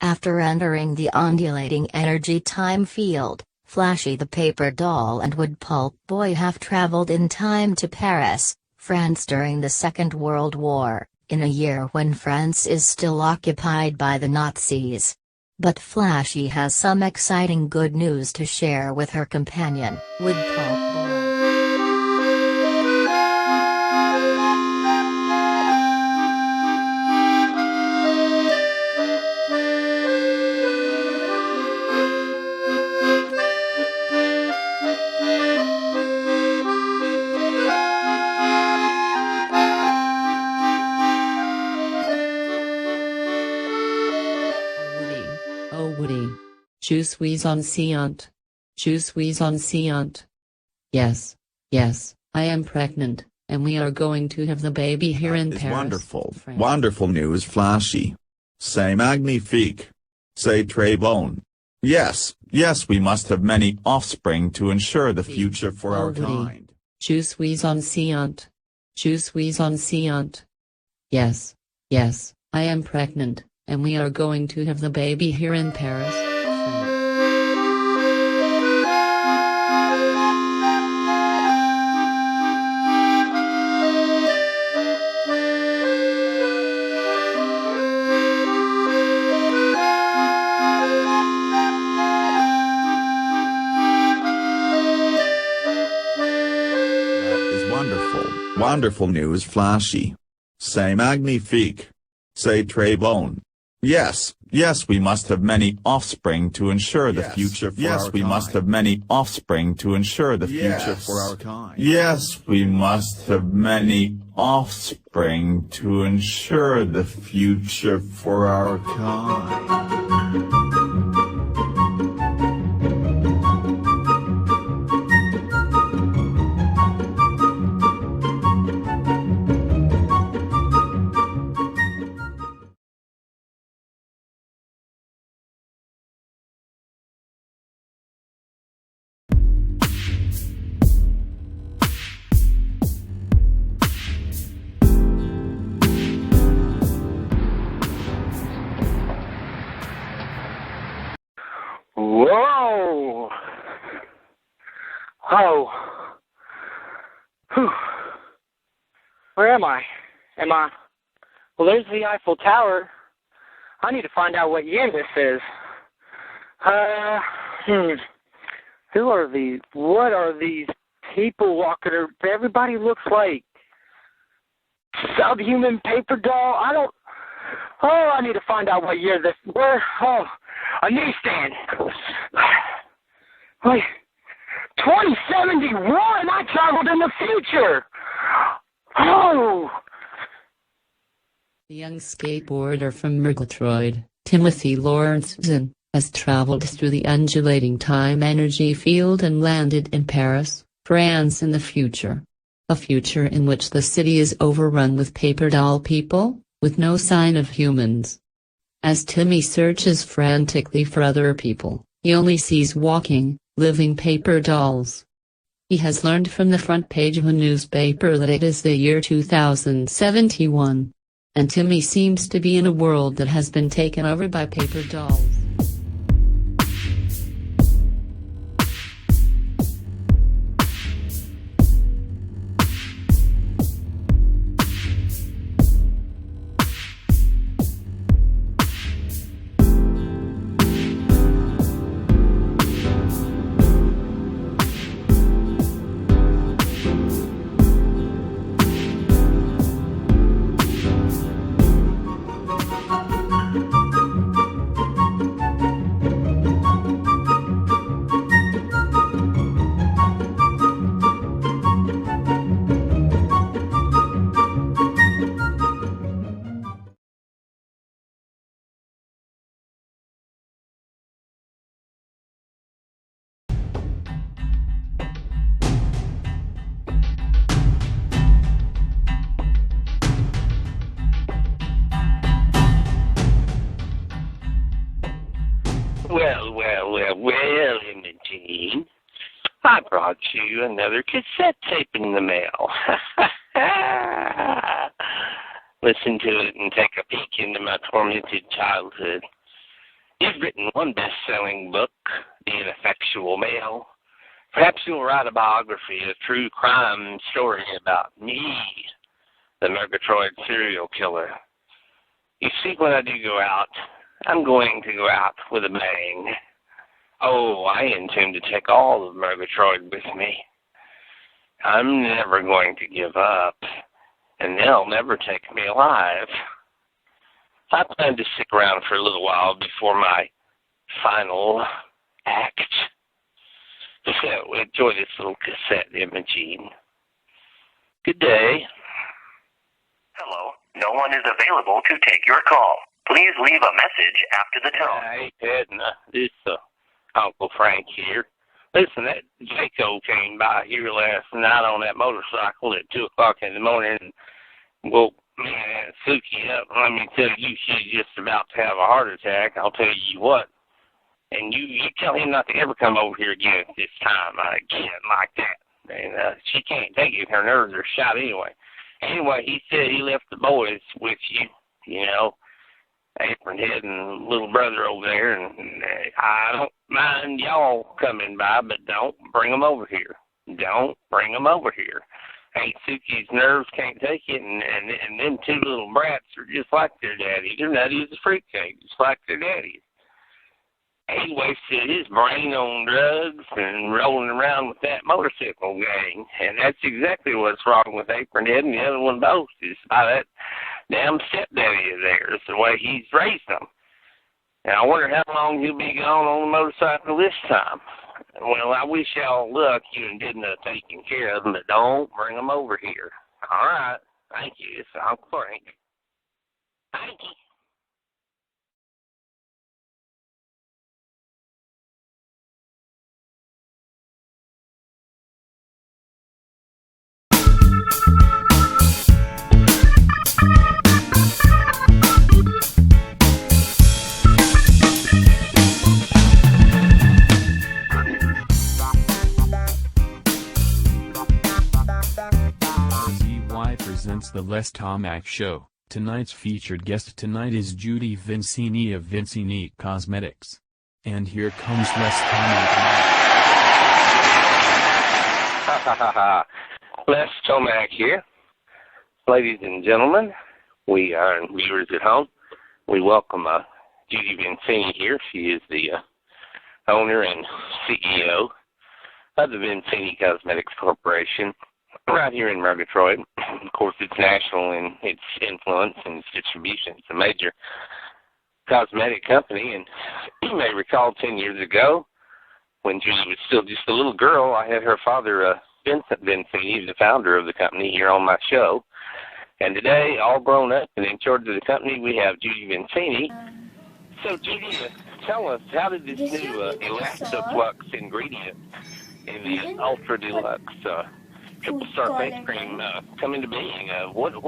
After entering the undulating energy time field, Flashy the paper doll and wood pulp boy have traveled in time to Paris, France during the Second World War, in a year when France is still occupied by the Nazis. But Flashy has some exciting good news to share with her companion, wood pulp boy. Oh Woody. Je suis enceinte. Je suis enceinte. Yes, I am pregnant, and we are going to have the baby here in Paris. Wonderful, France. wonderful news, Flashy. C'est magnifique. C'est très bon. Yes, we must have many offspring to ensure the future for our kind. Je suis enceinte. Je suis enceinte. Yes, I am pregnant, and we are going to have the baby here in Paris. That is wonderful, wonderful news, Flashy. C'est magnifique. C'est très bon. Yes, we must have many offspring to ensure the future for our kind. Yes, we must have many offspring to ensure the future for our kind. Yes, we must have many offspring to ensure the future for our kind. Whoa! Oh. Whew. Where am I? Well, there's the Eiffel Tower. I need to find out what year this is. Who are these? What are these people walking around? Everybody looks like subhuman paper doll. I need to find out what year this. Where? Oh, a newsstand. Wait, 2071. I traveled in the future. Oh. The young skateboarder from Murgatroyd, Timothy Lawrenson, has traveled through the undulating time energy field and landed in Paris, France in the future. A future in which the city is overrun with paper doll people, with no sign of humans. As Timmy searches frantically for other people, he only sees walking, living paper dolls. He has learned from the front page of a newspaper that it is the year 2071. And Timmy seems to be in a world that has been taken over by paper dolls. Well, Imogene, I brought you another cassette tape in the mail. Listen to it and take a peek into my tormented childhood. You've written one best-selling book, The Ineffectual Male. Perhaps you'll write a biography, a true crime story about me, the Murgatroyd serial killer. You see, when I do go out, I'm going to go out with a bang. Oh, I intend to take all of Murgatroyd with me. I'm never going to give up, and they'll never take me alive. I plan to stick around for a little while before my final act. So enjoy this little cassette, Imogene. Good day. Hello. No one is available to take your call. Please leave a message after the tone. Hey, Edna. This Uncle Frank here. Listen, that Jaco came by here last night on that motorcycle at 2 o'clock in the morning and woke me and Suki up. Let me tell you, she's just about to have a heart attack. I'll tell you what. And you tell him not to ever come over here again at this time again like that. And she can't take it. Her nerves are shot anyway. Anyway, he said he left the boys with you, you know, Apron Head and little brother over there. And I don't mind y'all coming by, but don't bring them over here. Don't bring them over here. Aunt Suki's nerves can't take it, and them two little brats are just like their daddy. They're nutty as a fruitcake, just like their daddies. He wasted his brain on drugs and rolling around with that motorcycle gang. And that's exactly what's wrong with Apron Head and the other one both, is by that damn stepdaddy of theirs, the way he's raised them. And I wonder how long he'll be gone on the motorcycle this time. Well, I wish y'all luck. You didn't taking care of them, but don't bring them over here. All right. Thank you. It's Uncle Frank. Thank you. Presents the Les Tomac Show. Tonight's featured guest tonight is Judy Vincini of Vincini Cosmetics. And here comes Les Tomac. Ha ha ha ha. Les Tomac here. Ladies and gentlemen, we are viewers at home. We welcome Judy Vincini here. She is the owner and CEO of the Vincini Cosmetics Corporation, right here in Murgatroyd. Of course, it's national in its influence and its distribution. It's a major cosmetic company, and you may recall 10 years ago, when Judy was still just a little girl, I had her father, Vincent Vincini, the founder of the company, here on my show. And today, all grown up and in charge of the company, we have Judy Vincini. So, Judy, tell us, how did this new Elastaflux ingredient in the Ultra Deluxe Triple Star face cream come into being? What is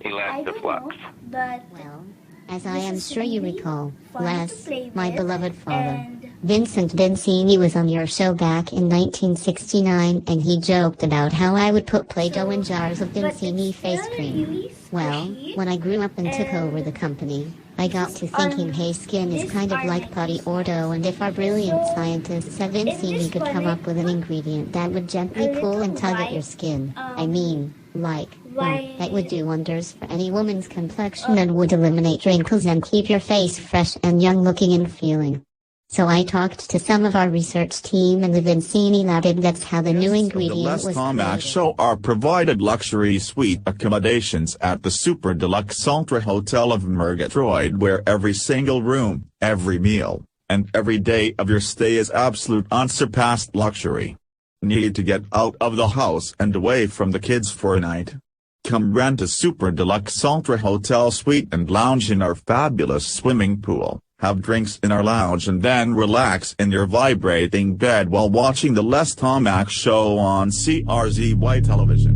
Elastaflux? Well, as I am sure you recall, Les, my beloved father, Vincent Vincini, was on your show back in 1969, and he joked about how I would put Play-Doh in jars of Vincini face cream. Well, when I grew up and took over the company, I got to thinking, hey, skin is kind of like putty or dough, and if our brilliant scientists at Vincini could come up with an ingredient that would gently pull and tug at your skin, that would do wonders for any woman's complexion and would eliminate wrinkles and keep your face fresh and young looking and feeling. So I talked to some of our research team in the Vincini lab, and that's how the new ingredient was The Les Tomac created. Show are provided luxury suite accommodations at the Super Deluxe Ultra Hotel of Murgatroyd, where every single room, every meal, and every day of your stay is absolute unsurpassed luxury. Need to get out of the house and away from the kids for a night? Come rent a Super Deluxe Ultra Hotel suite and lounge in our fabulous swimming pool. Have drinks in our lounge and then relax in your vibrating bed while watching the Les Tomac Show on CRZY television.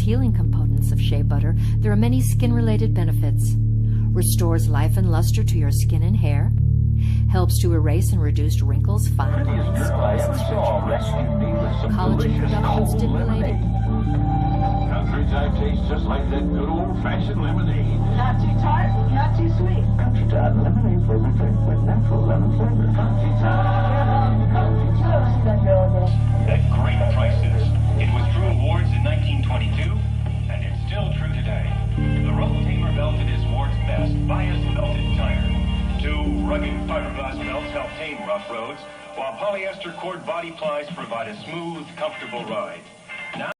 Healing components of shea butter, there are many skin-related benefits. Restores life and luster to your skin and hair. Helps to erase and reduce wrinkles, fine lines, scars, and stretch. Collagen production stimulated. Country Time tastes just like that good old-fashioned lemonade. Not too tart, not too sweet. Country Time flavored drink with natural lemon flavor. At great prices. It was true of Ward's in 1922, and it's still true today. The Road Tamer Belted is Ward's best, biased belted tire. Two rugged fiberglass belts help tame rough roads, while polyester cord body plies provide a smooth, comfortable ride. Now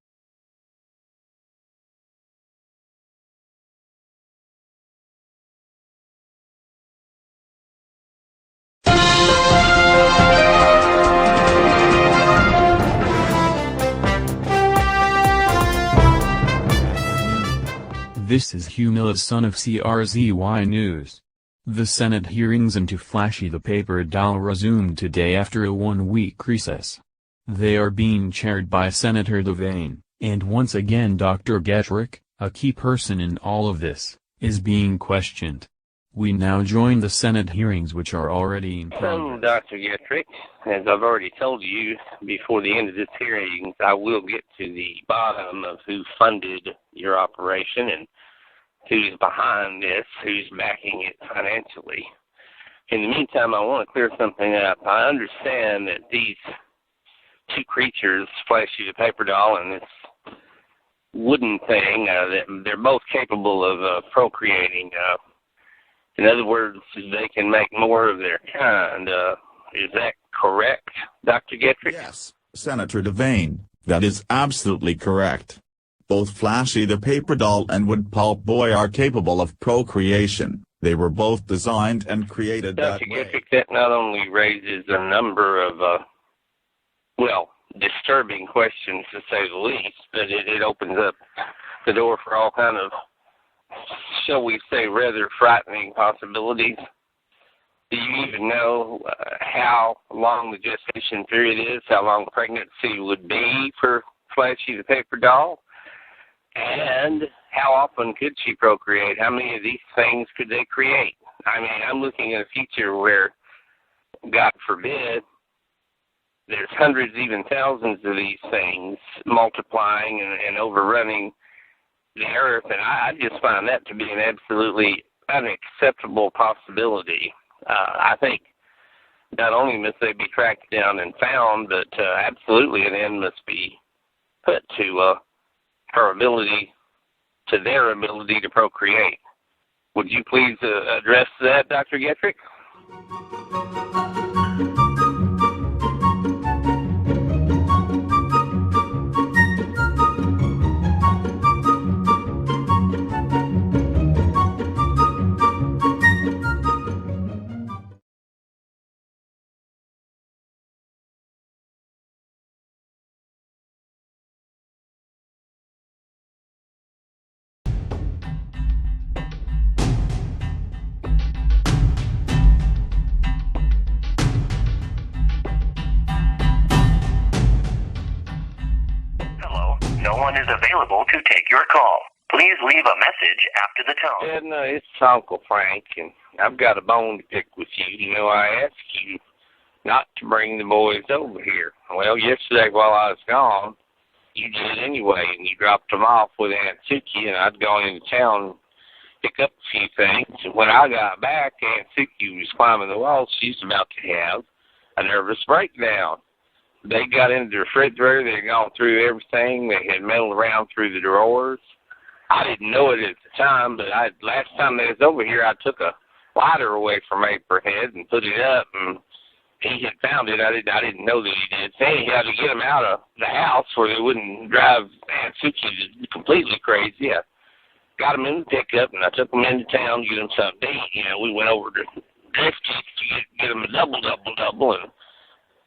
This is Humila, son of CRZY News. The Senate hearings into Flashy the Paper Doll resumed today after a one-week recess. They are being chaired by Senator Devane, and once again Dr. Getrick, a key person in all of this, is being questioned. We now join the Senate hearings, which are already in progress. So, Dr. Getrick, as I've already told you, before the end of this hearing, I will get to the bottom of who funded your operation and who's behind this, who's backing it financially. In the meantime, I want to clear something up. I understand that these two creatures, Flashy the Paper Doll and this wooden thing, that they're both capable of procreating. In other words, they can make more of their kind. Is that correct, Dr. Getrick? Yes, Senator Devane, that is absolutely correct. Both Flashy the Paper Doll and Wood Pulp Boy are capable of procreation. They were both designed and created that way. Dr. Getrick, that not only raises a number of, disturbing questions, to say the least, but it opens up the door for all kind of, shall we say, rather frightening possibilities. Do you even know how long the gestation period is, how long pregnancy would be for Flashy the Paper Doll? And how often could she procreate? How many of these things could they create? I mean, I'm looking at a future where, God forbid, there's hundreds, even thousands of these things multiplying and overrunning the earth, and I just find that to be an absolutely unacceptable possibility. I think not only must they be tracked down and found, but absolutely an end must be put to their ability to procreate. Would you please address that, Dr. Getrick? No one is available to take your call. Please leave a message after the tone. And it's Uncle Frank, and I've got a bone to pick with you. You know, I asked you not to bring the boys over here. Well, yesterday while I was gone, you did anyway, and you dropped them off with Aunt Suki, and I'd gone into town to pick up a few things. And when I got back, Aunt Suki was climbing the wall. She's about to have a nervous breakdown. They got into the refrigerator. They had gone through everything. They had meddled around through the drawers. I didn't know it at the time, but last time they was over here, I took a lighter away from Apronhead and put it up, and he had found it. I didn't know that he did. So he had to get them out of the house where they wouldn't drive Aunt Suki completely crazy. I got them in the pickup, and I took them into town to get them something to eat. You know, we went over to Drift to get them a double, and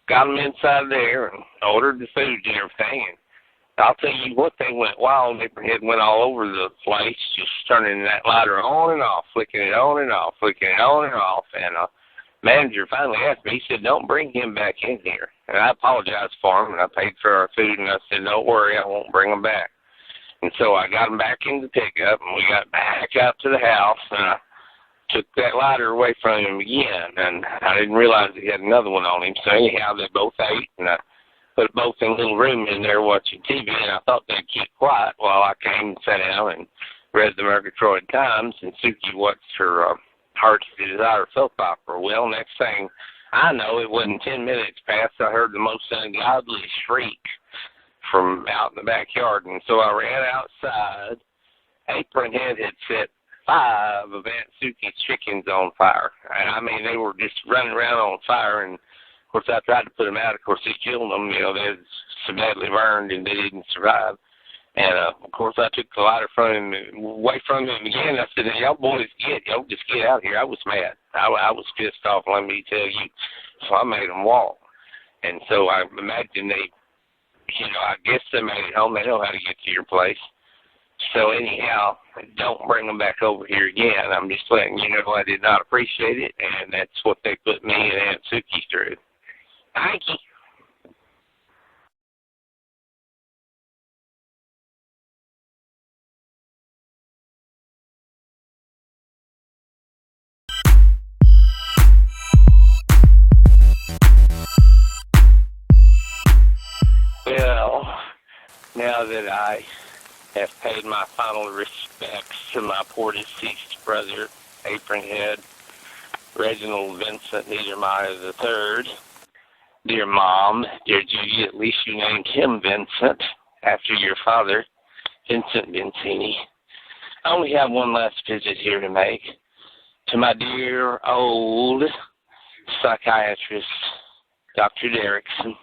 got them inside there and ordered the food and everything. And I'll tell you what, they went wild. Apronhead went all over the place, just turning that lighter on and off, flicking it on and off, flicking it on and off. And manager finally asked me, he said, don't bring him back in here. And I apologized for him, and I paid for our food, and I said, don't worry, I won't bring them back. And so I got them back in the pickup, and we got back out to the house, and I took that lighter away from him again, and I didn't realize he had another one on him. So anyhow, they both ate, and I put both in a little room in there watching TV, and I thought they'd keep quiet while I came and sat down and read the Murgatroyd Times, and Suki watched her Heart's Desire soap opera. Well, next thing I know, it wasn't 10 minutes past, I heard the most ungodly shriek from out in the backyard, and so I ran outside. Apron Head had set 5 of Aunt Suki's chickens on fire. I mean, they were just running around on fire, and of course I tried to put them out. Of course, he killed them. You know, they was so badly burned, and they didn't survive. And, of course, I took the lighter from him, away from him again. I said, y'all boys y'all just get out of here. I was mad. I was pissed off, let me tell you. So I made them walk. And so I imagine they, you know, I guess they made it home. They know how to get to your place. So anyhow, don't bring them back over here again. I'm just letting you know I did not appreciate it, and that's what they put me and Aunt Suki through. Thank you. Well, now that I have paid my final respects to my poor deceased brother, Apron Head, Reginald Vincent Niedermeyer III, dear Mom, dear Judy, at least you named him Vincent after your father, Vincent Vincini. I only have one last visit here to make to my dear old psychiatrist, Dr. Derrickson.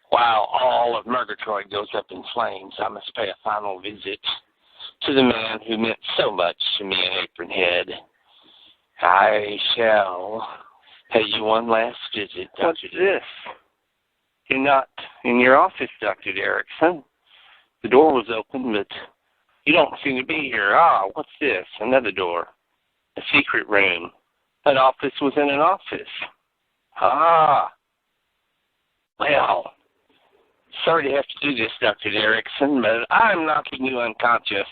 While all of Murgatroyd goes up in flames, I must pay a final visit to the man who meant so much to me in Apron Head. I shall pay you one last visit, Dr. What's this? You're not in your office, Dr. Derrickson. The door was open, but you don't seem to be here. Ah, what's this? Another door. A secret room. An office within an office. Ah. Well, sorry to have to do this, Dr. Derrickson, but I'm knocking you unconscious.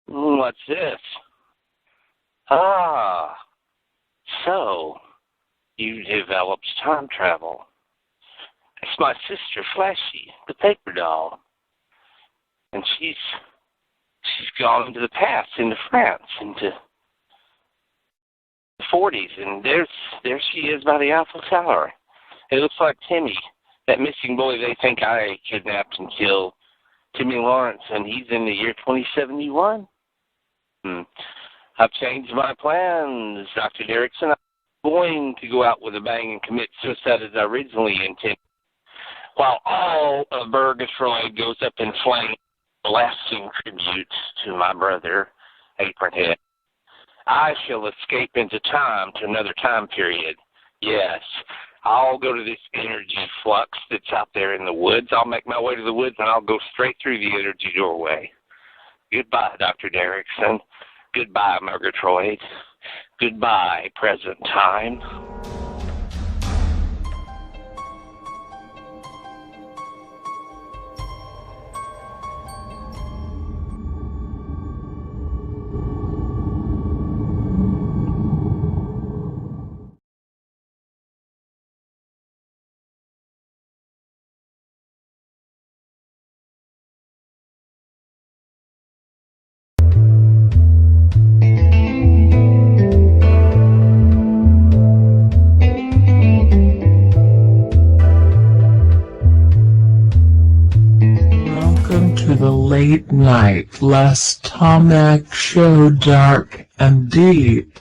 What's this? Ah. So, you developed time travel. It's my sister, Flashy, the paper doll. And she's gone into the past, into France, into the 40s, and there she is by the Eiffel Tower. It looks like Timmy, that missing boy they think I kidnapped and killed, Timmy Lawrence, and he's in the year 2071. I've changed my plans, Dr. Derrickson. I'm going to go out with a bang and commit suicide as I originally intended. While all of Murgatroyd goes up in flames, a lasting tribute to my brother, Apron Head, I shall escape into time to another time period. Yes, I'll go to this energy flux that's out there in the woods. I'll make my way to the woods, and I'll go straight through the energy doorway. Goodbye, Dr. Derrickson. Goodbye, Murgatroyd. Goodbye, present time. The late night Les Tomac show, dark and deep,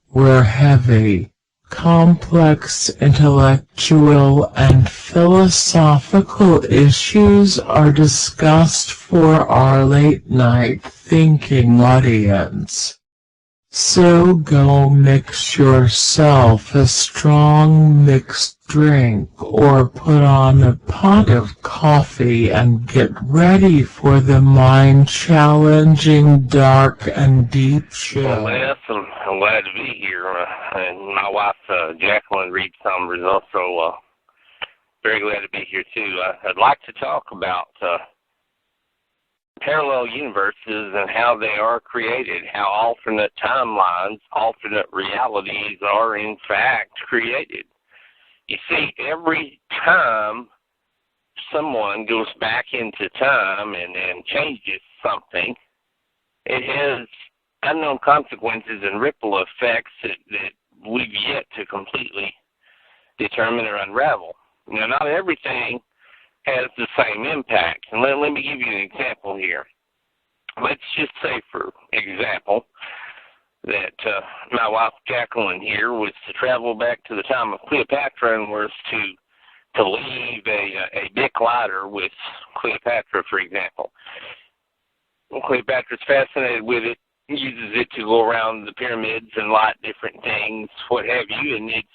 where heavy, complex intellectual and philosophical issues are discussed for our late night thinking audience. So go mix yourself a strong mixed drink or put on a pot of coffee and get ready for the mind-challenging dark and deep show. Well, Les, I'm glad to be here. And my wife, Jacqueline, reads some results, so very glad to be here, too. I'd like to talk about parallel universes and how they are created, how alternate timelines, alternate realities are in fact created. You see, every time someone goes back into time and changes something, it has unknown consequences and ripple effects that we've yet to completely determine or unravel. Now, not everything has the same impact. And let me give you an example here. Let's just say, for example, that my wife Jacqueline here was to travel back to the time of Cleopatra and was to leave a big glider with Cleopatra, for example. Cleopatra's fascinated with it, uses it to go around the pyramids and light different things, what have you, and it's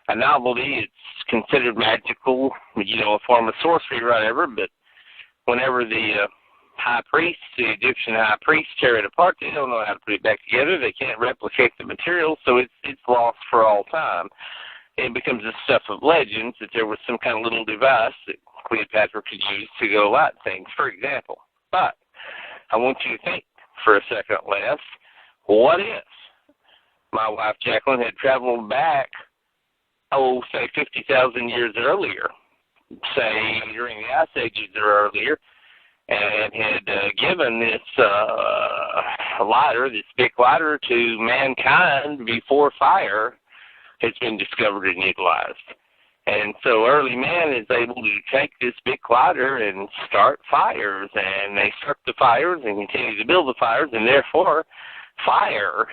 a novelty. It's considered magical, a form of sorcery or whatever, but whenever the high priest, the Egyptian high priest, tear it apart, they don't know how to put it back together. They can't replicate the material, so it's lost for all time. It becomes the stuff of legends that there was some kind of little device that Cleopatra could use to go light things, for example. But I want you to think for a second, Les, what if my wife Jacqueline had traveled back, say 50,000 years earlier, say during the Ice Ages or earlier, and had given this lighter, this big lighter, to mankind before fire has been discovered and utilized. And so early man is able to take this big lighter and start fires, and they start the fires and continue to build the fires, and therefore fire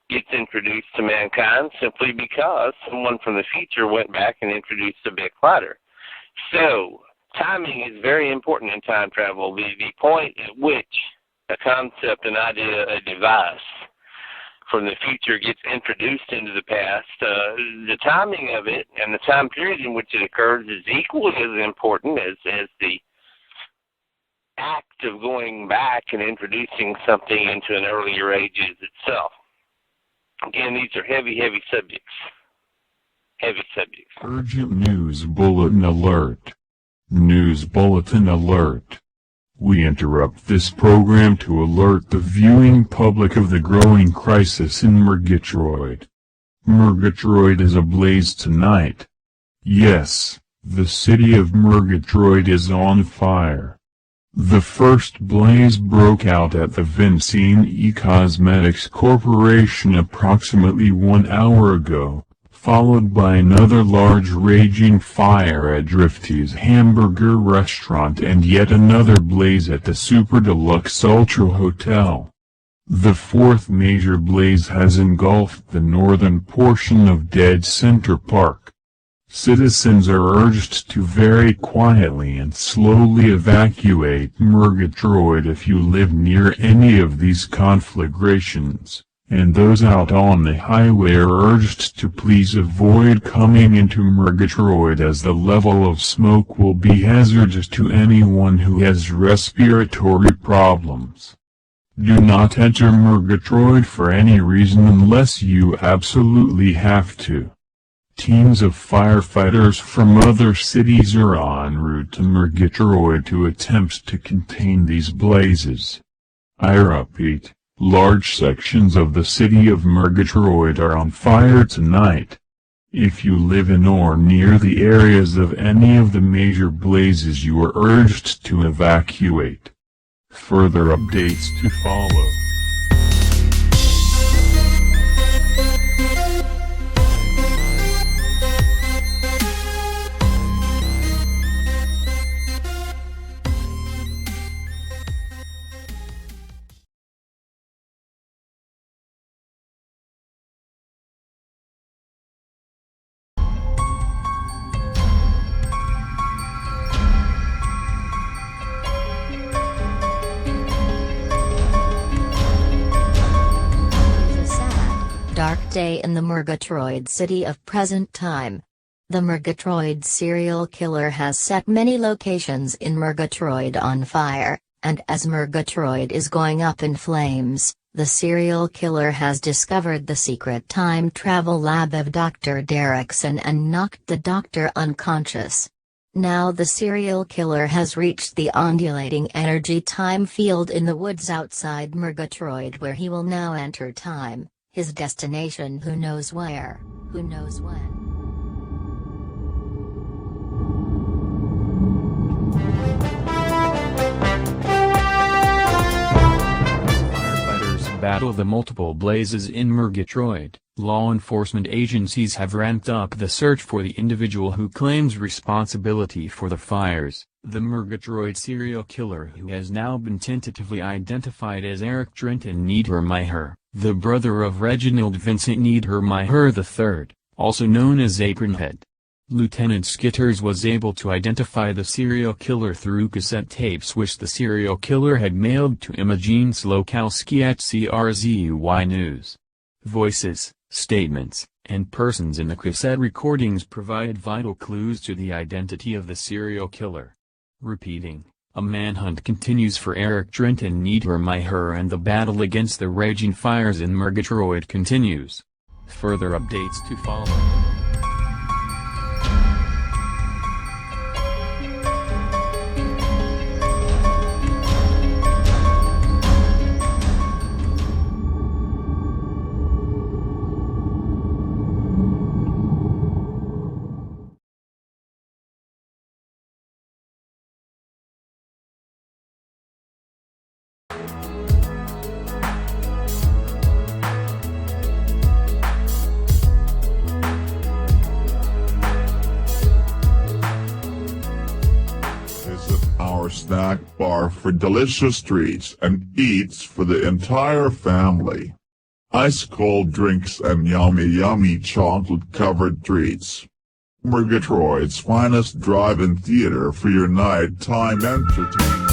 gets introduced to mankind simply because someone from the future went back and introduced a big lighter. So timing is very important in time travel. The point at which a concept, an idea, a device from the future gets introduced into the past, the timing of it and the time period in which it occurs is equally as important as the act of going back and introducing something into an earlier age itself. Again, these are heavy, heavy subjects. Heavy subjects. Urgent news bulletin alert. News bulletin alert. We interrupt this program to alert the viewing public of the growing crisis in Murgatroyd. Murgatroyd is ablaze tonight. Yes, the city of Murgatroyd is on fire. The first blaze broke out at the Vincine E-Cosmetics Corporation approximately 1 hour ago, followed by another large raging fire at Drifty's Hamburger Restaurant and yet another blaze at the Super Deluxe Ultra Hotel. The fourth major blaze has engulfed the northern portion of Dead Center Park. Citizens are urged to very quietly and slowly evacuate Murgatroyd if you live near any of these conflagrations, and those out on the highway are urged to please avoid coming into Murgatroyd as the level of smoke will be hazardous to anyone who has respiratory problems. Do not enter Murgatroyd for any reason unless you absolutely have to. Teams of firefighters from other cities are en route to Murgatroyd to attempt to contain these blazes. I repeat, large sections of the city of Murgatroyd are on fire tonight. If you live in or near the areas of any of the major blazes, you are urged to evacuate. Further updates to follow. Dark day in the Murgatroyd city of present time. The Murgatroyd serial killer has set many locations in Murgatroyd on fire, and as Murgatroyd is going up in flames, the serial killer has discovered the secret time travel lab of Dr. Derrickson and knocked the doctor unconscious. Now the serial killer has reached the undulating energy time field in the woods outside Murgatroyd, where he will now enter time. His destination, who knows where, who knows when. Firefighters battle the multiple blazes in Murgatroyd, law enforcement agencies have ramped up the search for the individual who claims responsibility for the fires. The Murgatroyd serial killer, who has now been tentatively identified as Eric Trenton Niedermeyer, the brother of Reginald Vincent Niedermeyer III, also known as Apronhead. Lieutenant Skitters was able to identify the serial killer through cassette tapes which the serial killer had mailed to Imogene Slokowski at CRZY News. Voices, statements, and persons in the cassette recordings provide vital clues to the identity of the serial killer. Repeating, a manhunt continues for Eric Trenton Niedermeyer and the battle against the raging fires in Murgatroyd continues. Further updates to follow. Our snack bar for delicious treats and eats for the entire family. Ice cold drinks and yummy chocolate covered treats. Murgatroyd's finest drive-in theater for your nighttime entertainment.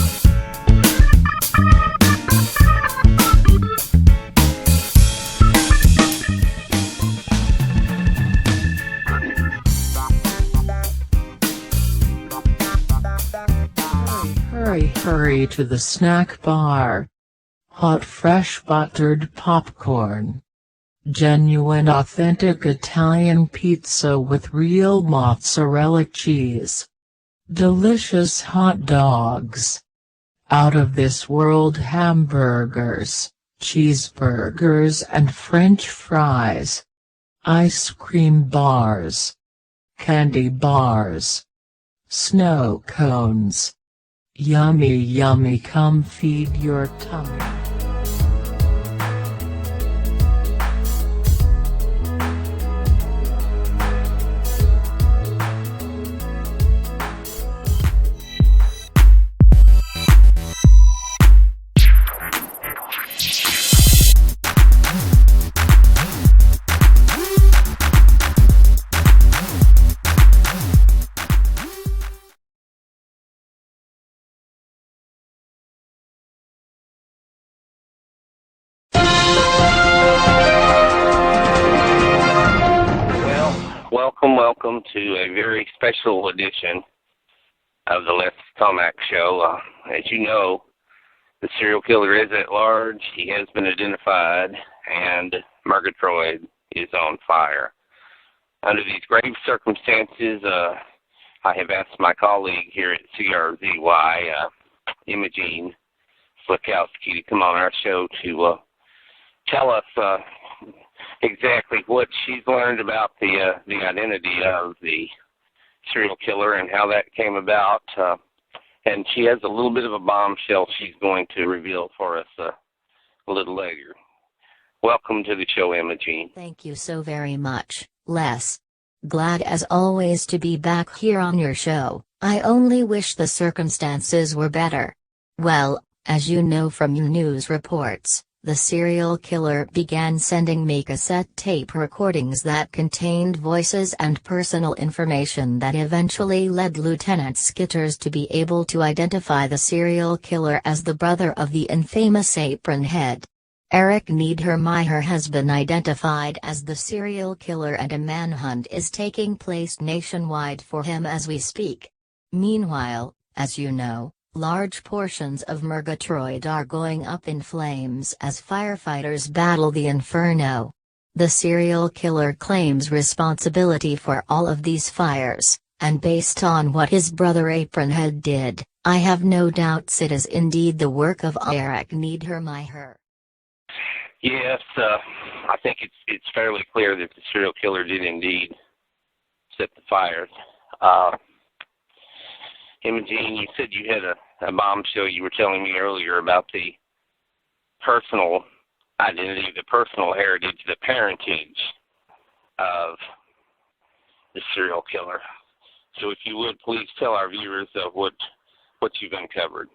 Hurry to the snack bar. Hot fresh buttered popcorn. Genuine authentic Italian pizza with real mozzarella cheese. Delicious hot dogs. Out of this world hamburgers, cheeseburgers and French fries. Ice cream bars. Candy bars. Snow cones. Yummy, come feed your tummy. Welcome to a very special edition of the Les Tomac Show. As you know, the serial killer is at large. He has been identified, and Murgatroyd is on fire. Under these grave circumstances, I have asked my colleague here at CRZY, Imogene Slokowski, to come on our show to tell us exactly what she's learned about the identity of the serial killer and how that came about. And she has a little bit of a bombshell she's going to reveal for us a little later. Welcome to the show, Imogene. Thank you so very much, Les. Glad as always to be back here on your show. I only wish the circumstances were better. Well, as you know from your news reports, the serial killer began sending me cassette tape recordings that contained voices and personal information that eventually led Lieutenant Skitters to be able to identify the serial killer as the brother of the infamous Apronhead. Eric Niedermeyer has been identified as the serial killer and a manhunt is taking place nationwide for him as we speak. Meanwhile, as you know, large portions of Murgatroyd are going up in flames as firefighters battle the inferno. The serial killer claims responsibility for all of these fires, and based on what his brother Apronhead did, I have no doubts it is indeed the work of Eric Niedermeyer. Yes, I think it's fairly clear that the serial killer did indeed set the fires. Imogene, you said you had a bombshell you were telling me earlier about the personal I didn't leave the personal heritage, the parentage of the serial killer. So if you would, please tell our viewers of what you've uncovered.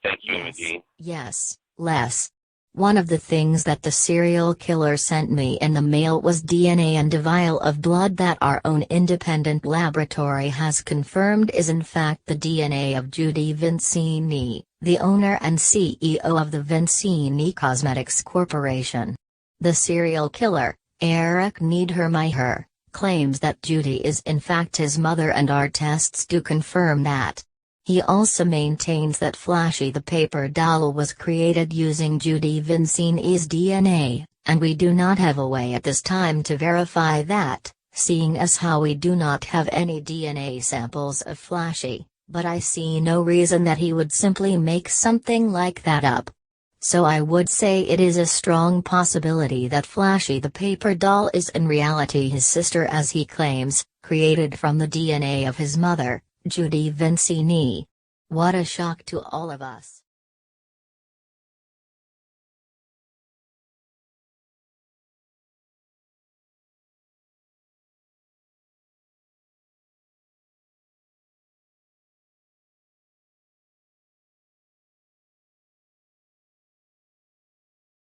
Thank you, Imogene. Yes, Les. One of the things that the serial killer sent me in the mail was DNA and a vial of blood that our own independent laboratory has confirmed is in fact the DNA of Judy Vincini, the owner and CEO of the Vincini Cosmetics Corporation. The serial killer, Eric Niedermeyer, claims that Judy is in fact his mother, and our tests do confirm that. He also maintains that Flashy the paper doll was created using Judy Vincini's DNA, and we do not have a way at this time to verify that, seeing as how we do not have any DNA samples of Flashy, but I see no reason that he would simply make something like that up. So I would say it is a strong possibility that Flashy the paper doll is in reality his sister, as he claims, created from the DNA of his mother, Judy Vincini. What a shock to all of us.